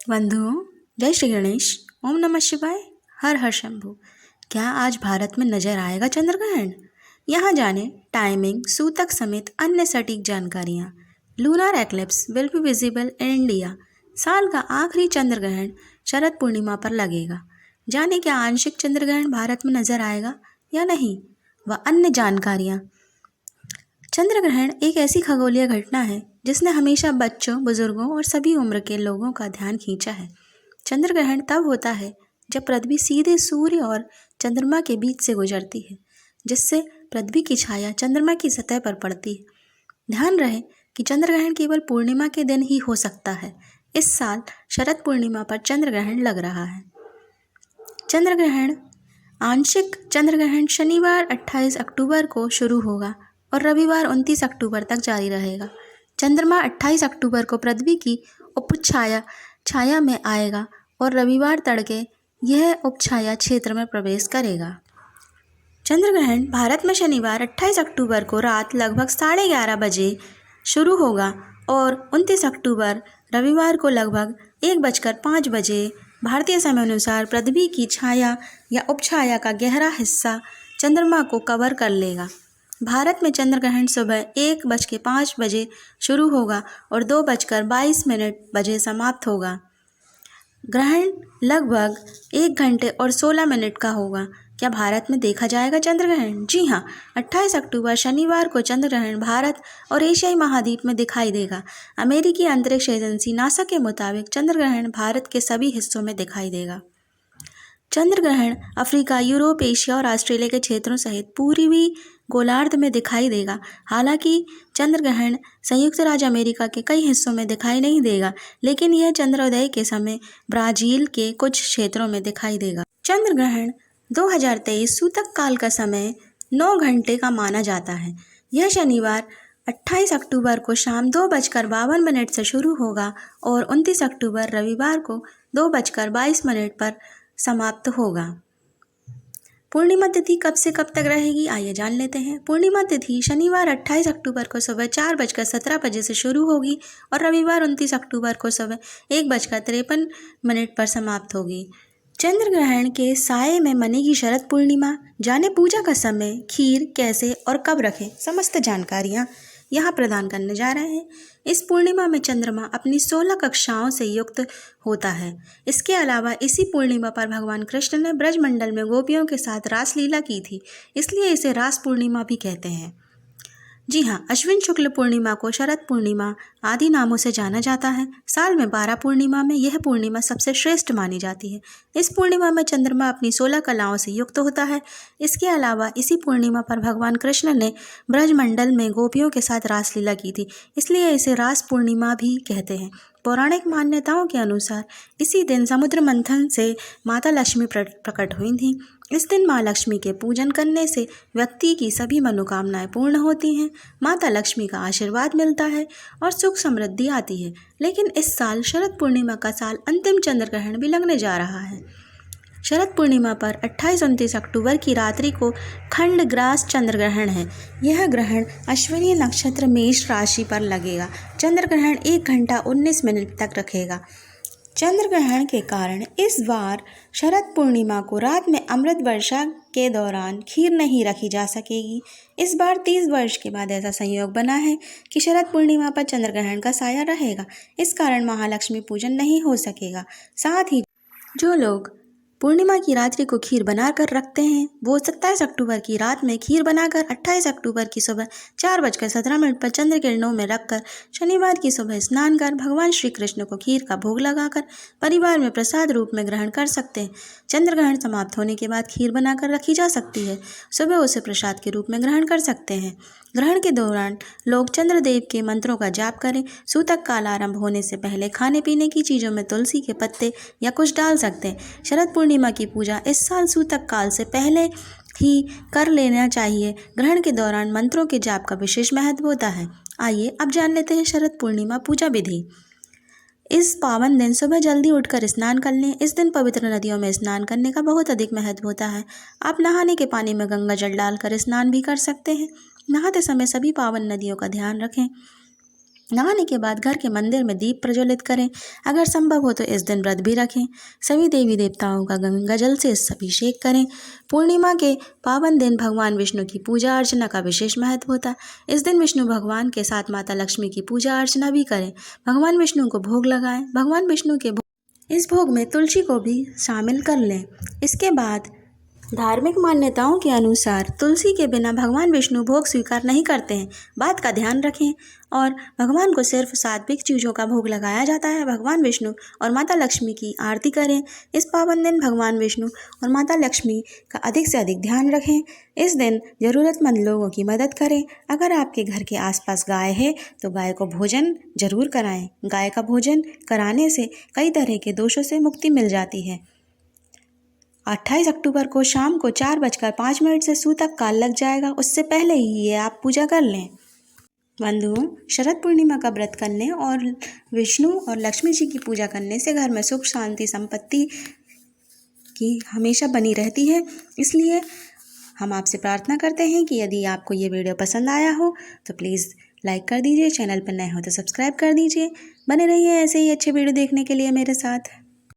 बंधुओं, जय श्री गणेश। ओम नमः शिवाय। हर हर शंभु। क्या आज भारत में नजर आएगा चंद्र ग्रहण? यहाँ जाने टाइमिंग, सूतक समेत अन्य सटीक जानकारियाँ। Lunar eclipse will be visible in India. साल का आखिरी चंद्र ग्रहण शरद पूर्णिमा पर लगेगा। जाने क्या आंशिक चंद्र ग्रहण भारत में नजर आएगा या नहीं, व अन्य जानकारियाँ। चंद्र ग्रहण एक ऐसी खगोलीय घटना है जिसने हमेशा बच्चों, बुजुर्गों और सभी उम्र के लोगों का ध्यान खींचा है। चंद्र ग्रहण तब होता है जब पृथ्वी सीधे सूर्य और चंद्रमा के बीच से गुजरती है, जिससे पृथ्वी की छाया चंद्रमा की सतह पर पड़ती है। ध्यान रहे कि चंद्र ग्रहण केवल पूर्णिमा के दिन ही हो सकता है। इस साल शरद पूर्णिमा पर चंद्र ग्रहण लग रहा है। चंद्र ग्रहण आंशिक चंद्र ग्रहण शनिवार 28 अक्टूबर को शुरू होगा और रविवार 29 अक्टूबर तक जारी रहेगा। चंद्रमा 28 अक्टूबर को पृथ्वी की छाया में आएगा और रविवार तड़के यह उपछाया क्षेत्र में प्रवेश करेगा। चंद्र ग्रहण भारत में शनिवार 28 अक्टूबर को रात लगभग 11:30 बजे शुरू होगा और 29 अक्टूबर रविवार को लगभग 1:05 बजे भारतीय समय अनुसार पृथ्वी की छाया या उपछाया का गहरा हिस्सा चंद्रमा को कवर कर लेगा। भारत में चंद्र ग्रहण सुबह 1:05 बजे शुरू होगा और 2:22 बजे समाप्त होगा। ग्रहण लगभग 1 घंटे और 16 मिनट का होगा। क्या भारत में देखा जाएगा चंद्र ग्रहण? जी हाँ, 28 अक्टूबर शनिवार को चंद्र ग्रहण भारत और एशियाई महाद्वीप में दिखाई देगा। अमेरिकी अंतरिक्ष एजेंसी नासा के मुताबिक चंद्र ग्रहण भारत के सभी हिस्सों में दिखाई देगा। चंद्र ग्रहण अफ्रीका, यूरोप, एशिया और ऑस्ट्रेलिया के क्षेत्रों सहित पूर्वी गोलार्ध में दिखाई देगा। हालांकि चंद्र ग्रहण संयुक्त राज्य अमेरिका के कई हिस्सों में दिखाई नहीं देगा, लेकिन यह चंद्रोदय के समय ब्राजील के कुछ क्षेत्रों में दिखाई देगा। चंद्र ग्रहण 2023 सूतक काल का समय 9 घंटे का माना जाता है। यह शनिवार 28 अक्टूबर को शाम 2:52 से शुरू होगा और 29 अक्टूबर रविवार को 2:22 पर समाप्त होगा। पूर्णिमा तिथि कब से कब तक रहेगी, आइए जान लेते हैं। पूर्णिमा तिथि शनिवार 28 अक्टूबर को सुबह 4:17 से शुरू होगी और रविवार 29 अक्टूबर को सुबह 1:53 पर समाप्त होगी। चंद्र ग्रहण के साये में मनेगी शरद पूर्णिमा। जाने पूजा का समय, खीर कैसे और कब रखें, समस्त जानकारियाँ यहाँ प्रदान करने जा रहे हैं। इस पूर्णिमा में चंद्रमा अपनी 16 कक्षाओं से युक्त होता है। इसके अलावा इसी पूर्णिमा पर भगवान कृष्ण ने ब्रजमंडल में गोपियों के साथ रासलीला की थी, इसलिए इसे रास पूर्णिमा भी कहते हैं। जी हाँ, अश्विन शुक्ल पूर्णिमा को शरद पूर्णिमा आदि नामों से जाना जाता है। साल में 12 पूर्णिमा में यह पूर्णिमा सबसे श्रेष्ठ मानी जाती है। इस पूर्णिमा में चंद्रमा अपनी 16 कलाओं से युक्त होता है। इसके अलावा इसी पूर्णिमा पर भगवान कृष्ण ने ब्रजमंडल में गोपियों के साथ रासलीला की थी, इसलिए इसे रास पूर्णिमा भी कहते हैं। पौराणिक मान्यताओं के अनुसार इसी दिन समुद्र मंथन से माता लक्ष्मी प्रकट हुई थी। इस दिन माँ लक्ष्मी के पूजन करने से व्यक्ति की सभी मनोकामनाएं पूर्ण होती हैं, माता लक्ष्मी का आशीर्वाद मिलता है और सुख समृद्धि आती है। लेकिन इस साल शरद पूर्णिमा का साल अंतिम चंद्र ग्रहण भी लगने जा रहा है। शरद पूर्णिमा पर 28-29 अक्टूबर की रात्रि को खंडग्रास चंद्र ग्रहण है। यह ग्रहण अश्विनी नक्षत्र मेष राशि पर लगेगा। चंद्र ग्रहण 1 घंटा 19 मिनट तक रखेगा। चंद्र ग्रहण के कारण इस बार शरद पूर्णिमा को रात में अमृत वर्षा के दौरान खीर नहीं रखी जा सकेगी। इस बार 30 वर्ष के बाद ऐसा संयोग बना है कि शरद पूर्णिमा पर चंद्र ग्रहण का साया रहेगा। इस कारण महालक्ष्मी पूजन नहीं हो सकेगा। साथ ही जो लोग पूर्णिमा की रात्रि को खीर बनाकर रखते हैं, वो 27 अक्टूबर की रात में खीर बनाकर 28 अक्टूबर की सुबह 4:17 पर चंद्र किरणों में रखकर शनिवार की सुबह स्नान कर भगवान श्री कृष्ण को खीर का भोग लगाकर परिवार में प्रसाद रूप में ग्रहण कर सकते हैं। चंद्र ग्रहण समाप्त होने के बाद खीर बनाकर रखी जा सकती है। सुबह उसे प्रसाद के रूप में ग्रहण कर सकते हैं। ग्रहण के दौरान लोग चंद्रदेव के मंत्रों का जाप करें। सूतक काल आरंभ होने से पहले खाने पीने की चीज़ों में तुलसी के पत्ते या कुछ डाल सकते हैं। शरद पूर्णिमा की पूजा इस साल सूतक काल से पहले ही कर लेना चाहिए। ग्रहण के दौरान मंत्रों के जाप का विशेष महत्व होता है। आइए अब जान लेते हैं शरद पूर्णिमा पूजा विधि। इस पावन दिन सुबह जल्दी उठकर स्नान कर लें। इस दिन पवित्र नदियों में स्नान करने का बहुत अधिक महत्व होता है। आप नहाने के पानी में गंगा जल डालकर स्नान भी कर सकते हैं। नहाते समय सभी पावन नदियों का ध्यान रखें। नहाने के बाद घर के मंदिर में दीप प्रज्वलित करें। अगर संभव हो तो इस दिन व्रत भी रखें। सभी देवी देवताओं का गंगा जल से अभिषेक करें। पूर्णिमा के पावन दिन भगवान विष्णु की पूजा अर्चना का विशेष महत्व होता है। इस दिन विष्णु भगवान के साथ माता लक्ष्मी की पूजा अर्चना भी करें। भगवान विष्णु को भोग लगाएं। भगवान विष्णु के इस भोग में तुलसी को भी शामिल कर लें। इसके बाद धार्मिक मान्यताओं के अनुसार तुलसी के बिना भगवान विष्णु भोग स्वीकार नहीं करते हैं। बात का ध्यान रखें और भगवान को सिर्फ सात्विक चीज़ों का भोग लगाया जाता है। भगवान विष्णु और माता लक्ष्मी की आरती करें। इस पावन दिन भगवान विष्णु और माता लक्ष्मी का अधिक से अधिक ध्यान रखें। इस दिन ज़रूरतमंद लोगों की मदद करें। अगर आपके घर के आसपास गाय है तो गाय को भोजन जरूर कराएं। गाय का भोजन कराने से कई तरह के दोषों से मुक्ति मिल जाती है। 28 अक्टूबर को शाम को 4:05 से सूतक काल लग जाएगा। उससे पहले ही ये आप पूजा कर लें। बंधुओं, शरद पूर्णिमा का व्रत करने और विष्णु और लक्ष्मी जी की पूजा करने से घर में सुख शांति संपत्ति की हमेशा बनी रहती है। इसलिए हम आपसे प्रार्थना करते हैं कि यदि आपको ये वीडियो पसंद आया हो तो प्लीज़ लाइक कर दीजिए। चैनल पर नए हो तो सब्सक्राइब कर दीजिए। बने रहिए ऐसे ही अच्छे वीडियो देखने के लिए मेरे साथ।